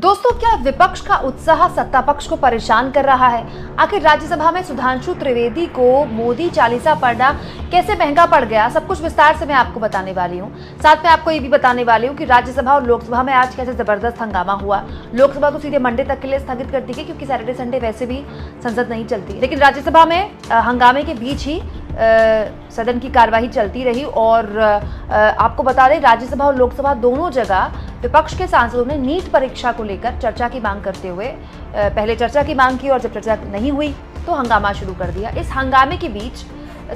दोस्तों, क्या विपक्ष का उत्साह सत्ता पक्ष को परेशान कर रहा है? आखिर राज्यसभा में सुधांशु त्रिवेदी को मोदी चालीसा पढ़ना कैसे महंगा पड़ गया, सब कुछ विस्तार से मैं आपको बताने वाली हूँ। साथ में आपको ये भी बताने वाली हूँ कि राज्यसभा और लोकसभा में आज कैसे जबरदस्त हंगामा हुआ। लोकसभा तो सीधे मंडे तक के लिए स्थगित कर दी गई क्योंकि सैटरडे संडे वैसे भी संसद नहीं चलती, लेकिन राज्यसभा में हंगामे के बीच ही सदन की कार्यवाही चलती रही। और आपको बता दें, राज्यसभा और लोकसभा दोनों जगह विपक्ष के सांसदों ने नीट परीक्षा को लेकर चर्चा की मांग करते हुए पहले चर्चा की मांग की और जब चर्चा नहीं हुई तो हंगामा शुरू कर दिया। इस हंगामे के बीच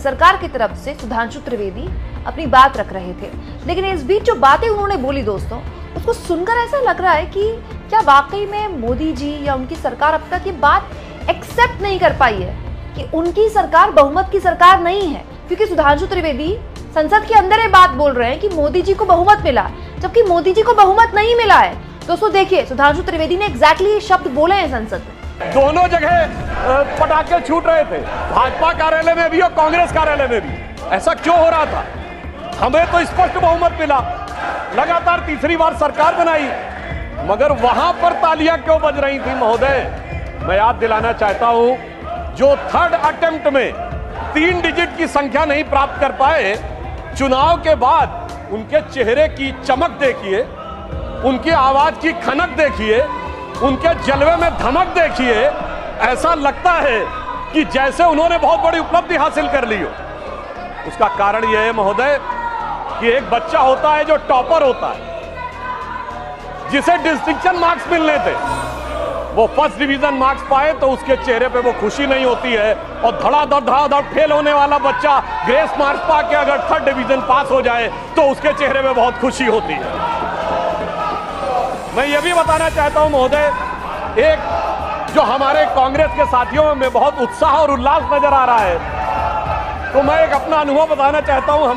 सरकार की तरफ से सुधांशु त्रिवेदी अपनी बात रख रहे थे, लेकिन इस बीच जो बातें उन्होंने बोली दोस्तों, उसको सुनकर ऐसा लग रहा है कि क्या वाकई में मोदी जी या उनकी सरकार अब तक ये बात एक्सेप्ट नहीं कर पाई है कि उनकी सरकार बहुमत की सरकार नहीं है। क्योंकि सुधांशु त्रिवेदी संसद के अंदर ये बात बोल रहे हैं कि मोदी जी को बहुमत मिला, जबकि मोदी जी को बहुमत नहीं मिला है। दोस्तों देखिए, सुधांशु त्रिवेदी ने एग्जैक्टली ये शब्द बोले हैं संसद में। दोनों जगह पटाखे छूट रहे थे, भाजपा कार्यालय में भी और कांग्रेस कार्यालय में भी। ऐसा क्यों हो रहा था? हमें तो स्पष्ट बहुमत मिला, लगातार तीसरी बार सरकार बनाई, मगर वहां पर तालियां क्यों बज रही थी? महोदय, मैं याद दिलाना चाहता हूं, जो थर्ड अटेम्प्ट में 3 डिजिट की संख्या नहीं प्राप्त कर पाए, चुनाव के बाद उनके चेहरे की चमक देखिए, उनकी आवाज की खनक देखिए, उनके जलवे में धमक देखिए। ऐसा लगता है कि जैसे उन्होंने बहुत बड़ी उपलब्धि हासिल कर ली हो। उसका कारण यह है महोदय कि एक बच्चा होता है जो टॉपर होता है, जिसे डिस्टिंक्शन मार्क्स मिलने थे, वो फर्स्ट डिवीजन मार्क्स पाए तो उसके चेहरे पे वो खुशी नहीं होती है, और धड़ाधड़ फेल होने वाला बच्चा ग्रेस मार्क्स पा के अगर थर्ड डिवीजन पास हो जाए तो उसके चेहरे पे बहुत खुशी होती है। मैं ये भी बताना चाहता हूं महोदय, एक जो हमारे कांग्रेस के साथियों में बहुत उत्साह और उल्लास नजर आ रहा है, तो मैं एक अपना अनुभव बताना चाहता हूं।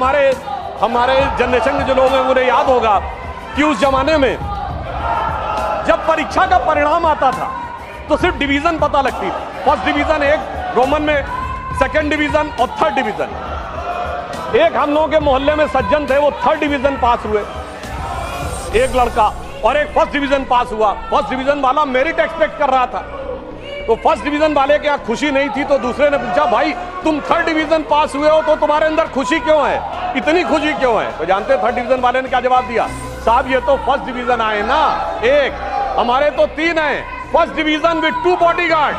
हमारे जनरेशन के जो लोग हैं उन्हें याद होगा कि उस जमाने में जब परीक्षा का परिणाम आता था तो सिर्फ डिवीजन पता लगती थी। फर्स्ट डिवीजन एक रोमन में, सेकंड डिवीजन और थर्ड डिवीजन। एक हम लोगों के मोहल्ले में सज्जन थे, वो थर्ड डिवीजन पास हुए, एक लड़का, और एक फर्स्ट डिवीजन पास हुआ। फर्स्ट डिवीजन वाला मेरिट एक्सपेक्ट कर रहा था, तो फर्स्ट डिवीजन वाले के यहाँ खुशी नहीं थी, तो दूसरे ने पूछा, भाई तुम थर्ड डिवीजन पास हुए हो तो तुम्हारे अंदर खुशी क्यों है, इतनी खुशी क्यों है? तो जानते थर्ड डिवीजन वाले ने क्या जवाब दिया? साहब, ये तो फर्स्ट डिवीजन आए ना, एक, हमारे तो 3 हैं, फर्स्ट डिवीजन विद 2 बॉडीगार्ड।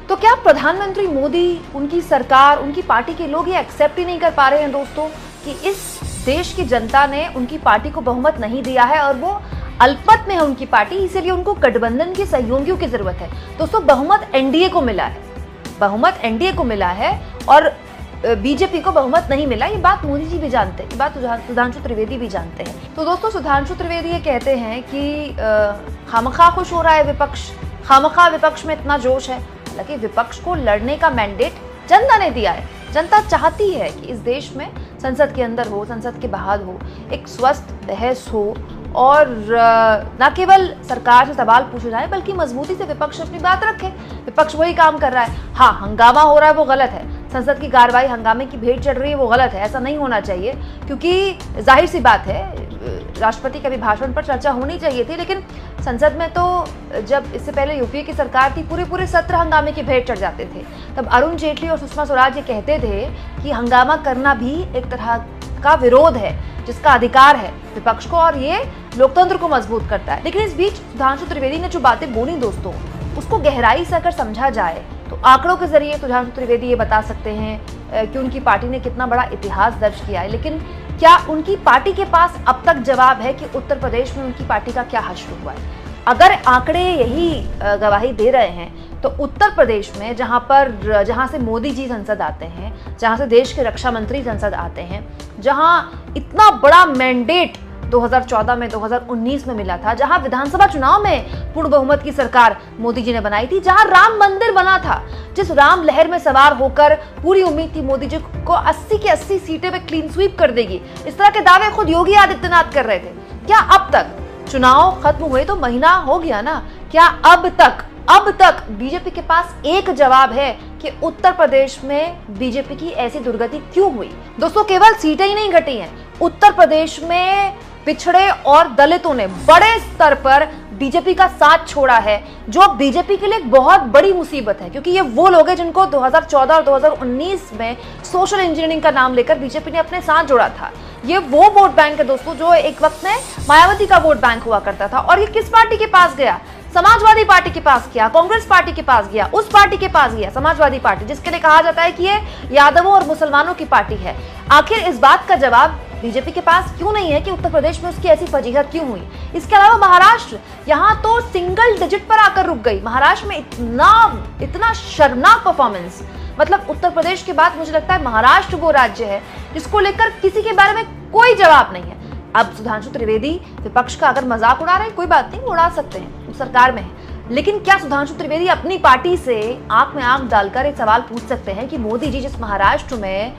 तो क्या प्रधानमंत्री मोदी, उनकी सरकार, उनकी पार्टी के लोग ये एक्सेप्ट ही नहीं कर पा रहे हैं दोस्तों कि इस देश की जनता ने उनकी पार्टी को बहुमत नहीं दिया है और वो अल्पमत में है उनकी पार्टी, इसीलिए उनको गठबंधन के सहयोगियों की जरूरत है। दोस्तों, बहुमत एनडीए को मिला है, बहुमत एनडीए को मिला है और बीजेपी को बहुमत नहीं मिला। ये बात मोदी जी भी जानते हैं, ये बात सुधांशु त्रिवेदी भी जानते हैं। तो दोस्तों, सुधांशु त्रिवेदी ये कहते हैं कि खामखा खुश हो रहा है विपक्ष, खामखा विपक्ष में इतना जोश है। हालांकि विपक्ष को लड़ने का मैंडेट जनता ने दिया है। जनता चाहती है कि इस देश में संसद के अंदर हो, संसद के बाहर हो, एक स्वस्थ बहस हो और न केवल सरकार से सवाल पूछे जाए बल्कि मजबूती से विपक्ष अपनी बात रखे। विपक्ष वही काम कर रहा है। हाँ, हंगामा हो रहा है वो गलत है, संसद की कार्रवाई हंगामे की भेंट चढ़ रही है वो गलत है, ऐसा नहीं होना चाहिए। क्योंकि जाहिर सी बात है, राष्ट्रपति के अभिभाषण पर चर्चा होनी चाहिए थी, लेकिन संसद में तो जब इससे पहले यूपीए की सरकार थी, पूरे सत्र हंगामे की भेंट चढ़ जाते थे। तब अरुण जेटली और सुषमा स्वराज ये कहते थे कि हंगामा करना भी एक तरह का विरोध है, जिसका अधिकार है विपक्ष को, और ये लोकतंत्र को मजबूत करता है। लेकिन इस बीच सुधांशु त्रिवेदी ने जो बातें बोली दोस्तों, उसको गहराई से अगर समझा जाए तो आंकड़ों के जरिए सुधांशु त्रिवेदी ये बता सकते हैं कि उनकी पार्टी ने कितना बड़ा इतिहास दर्ज किया है। लेकिन क्या उनकी पार्टी के पास अब तक जवाब है कि उत्तर प्रदेश में उनकी पार्टी का क्या हश्र हुआ है? अगर आंकड़े यही गवाही दे रहे हैं तो उत्तर प्रदेश में जहां से मोदी जी संसद आते हैं, जहां से देश के रक्षा मंत्री संसद आते हैं, जहां इतना बड़ा मैंडेट 2014 में 2019 में मिला था, जहां विधानसभा चुनाव में पूर्ण बहुमत की सरकार मोदी जी ने बनाई थी, जहां राम मंदिर बना था, जिस राम लहर में सवार होकर पूरी उम्मीद थी मोदी जी को 80 की 80 सीटें पे क्लीन स्वीप कर देगी, इस तरह के दावे खुद योगी आदित्यनाथ कर रहे थे। क्या अब तक, चुनाव खत्म हुए तो महीना हो गया ना, क्या अब तक बीजेपी के पास एक जवाब है कि उत्तर प्रदेश में बीजेपी की ऐसी दुर्गति क्यों हुई? दोस्तों, केवल सीटें ही नहीं घटी हैं, उत्तर प्रदेश में पिछड़े और दलितों ने बड़े स्तर पर बीजेपी का साथ छोड़ा है, जो बीजेपी के लिए एक बहुत बड़ी मुसीबत है, क्योंकि ये वो लोग हैं जिनको 2014 और 2019 में सोशल इंजीनियरिंग का नाम लेकर बीजेपी ने अपने साथ जोड़ा था। ये वो वोट बैंक है दोस्तों जो एक वक्त में मायावती का वोट बैंक हुआ करता था। और ये किस पार्टी के पास गया? समाजवादी पार्टी के पास गया, कांग्रेस पार्टी के पास गया, उस पार्टी के पास गया, समाजवादी पार्टी, जिसके लिए कहा जाता है कि ये यादवों और मुसलमानों की पार्टी है। आखिर इस बात का जवाब बीजेपी के पास क्यों नहीं है कि उत्तर प्रदेश में उसकी ऐसी फजीहत क्यों हुई? इसके अलावा महाराष्ट्र, यहां तो सिंगल डिजिट पर आकर रुक गई। महाराष्ट्र में इतना शर्मनाक परफॉर्मेंस, मतलब उत्तर प्रदेश के बाद मुझे लगता है महाराष्ट्र वो राज्य है जिसको लेकर किसी के बारे में कोई जवाब नहीं है। अब सुधांशु त्रिवेदी विपक्ष का अगर मजाक उड़ा रहे हैं, कोई बात नहीं, उड़ा सकते हैं, वो सरकार में है, लेकिन क्या सुधांशु त्रिवेदी अपनी पार्टी से आंख में आंख डालकर एक सवाल पूछ सकते हैं कि मोदी जी जिस महाराष्ट्र में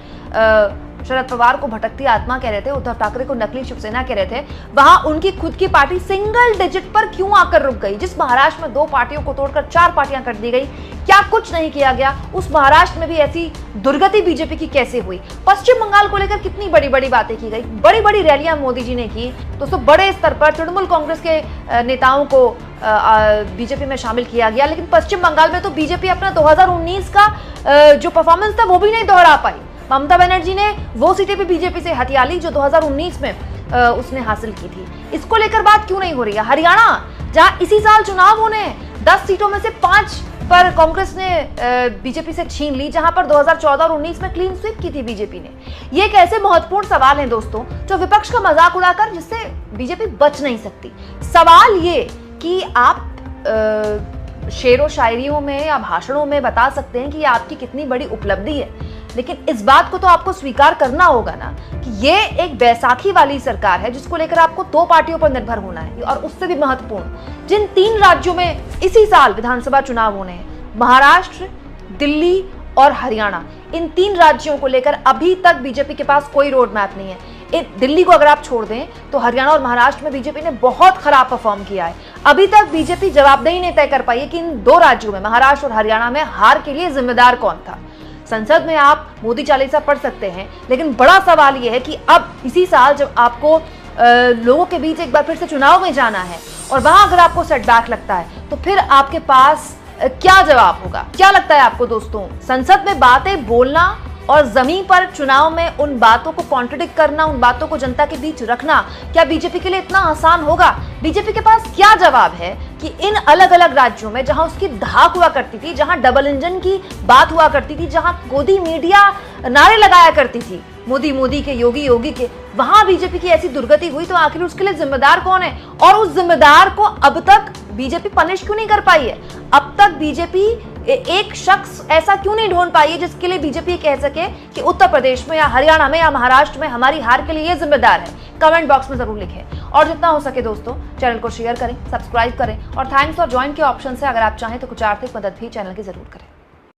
शरद पवार को भटकती आत्मा कह रहे थे, उद्धव ठाकरे को नकली शिवसेना कह रहे थे, वहां उनकी खुद की पार्टी सिंगल डिजिट पर क्यों आकर रुक गई? जिस महाराष्ट्र में 2 पार्टियों को तोड़कर 4 पार्टियां कर दी गई, क्या कुछ नहीं किया गया? उस महाराष्ट्र में भी ऐसी दुर्गति बीजेपी की कैसे हुई? पश्चिम बंगाल को लेकर कितनी बड़ी बड़ी बातें की गई, बड़ी बड़ी रैलियां मोदी जी ने की। दोस्तों, बड़े स्तर पर तृणमूल कांग्रेस के नेताओं को बीजेपी में शामिल किया गया, लेकिन पश्चिम बंगाल में तो बीजेपी अपना 2019 का जो परफॉर्मेंस था वो भी नहीं दोहरा पाई। ममता बनर्जी ने वो सीटें भी बीजेपी से हथिया ली जो 2019 में उसने हासिल की थी। इसको लेकर बात क्यों नहीं हो रही है? हरियाणा, जहां इसी साल चुनाव होने हैं, 10 सीटों में से 5 पर कांग्रेस ने बीजेपी से छीन ली, जहां पर 2014 और 19 में क्लीन स्वीप की थी बीजेपी ने। ये एक ऐसे महत्वपूर्ण सवाल हैं दोस्तों जो विपक्ष का मजाक उड़ाकर जिससे बीजेपी बच नहीं सकती। सवाल ये कि आप शेरो शायरियों में या भाषणों में बता सकते हैं कि ये आपकी कितनी बड़ी उपलब्धि है, लेकिन इस बात को तो आपको स्वीकार करना होगा ना कि ये एक बैसाखी वाली सरकार है जिसको लेकर आपको 2 पार्टियों पर निर्भर होना है। और उससे भी महत्वपूर्ण, जिन 3 राज्यों में इसी साल विधानसभा चुनाव होने हैं, महाराष्ट्र, दिल्ली और हरियाणा, इन 3 राज्यों को लेकर अभी तक बीजेपी के पास कोई रोड मैप नहीं है। दिल्ली को अगर आप छोड़ दें तो हरियाणा और महाराष्ट्र में बीजेपी ने बहुत खराब परफॉर्म किया है। अभी तक बीजेपी जवाबदेही नहीं तय कर पाई है कि इन 2 राज्यों में, महाराष्ट्र और हरियाणा में, हार के लिए जिम्मेदार कौन था। संसद में आप मोदी चालीसा पढ़ सकते हैं, लेकिन बड़ा सवाल यह है कि अब इसी साल जब आपको लोगों के बीच एक बार फिर से चुनाव में जाना है और वहां अगर आपको सेटबैक लगता है तो फिर आपके पास क्या जवाब होगा? क्या लगता है आपको दोस्तों? संसद में बातें बोलना और जमीन पर चुनाव में उन बातों को कॉन्ट्रडिक्ट करना, उन बातों को जनता के बीच रखना, क्या बीजेपी के लिए इतना आसान होगा? बीजेपी के पास क्या जवाब है कि इन अलग अलग राज्यों में जहां उसकी धाक हुआ करती थी, जहां डबल इंजन की बात हुआ करती थी, जहां गोदी मीडिया नारे लगाया करती थी, मोदी मोदी के, योगी योगी के, वहां बीजेपी की ऐसी दुर्गति हुई तो आखिर उसके लिए जिम्मेदार कौन है? और उस जिम्मेदार को अब तक बीजेपी पनिश क्यों नहीं कर पाई है? अब तक बीजेपी एक शख्स ऐसा क्यों नहीं ढूंढ पाई है जिसके लिए बीजेपी कह सके कि उत्तर प्रदेश में या हरियाणा में या महाराष्ट्र में हमारी हार के लिए ये जिम्मेदार है? कमेंट बॉक्स में जरूर लिखें और जितना हो सके दोस्तों चैनल को शेयर करें, सब्सक्राइब करें और थैंक्स और ज्वाइन के ऑप्शन से अगर आप चाहें तो कुछ आर्थिक मदद भी चैनल की जरूर करें।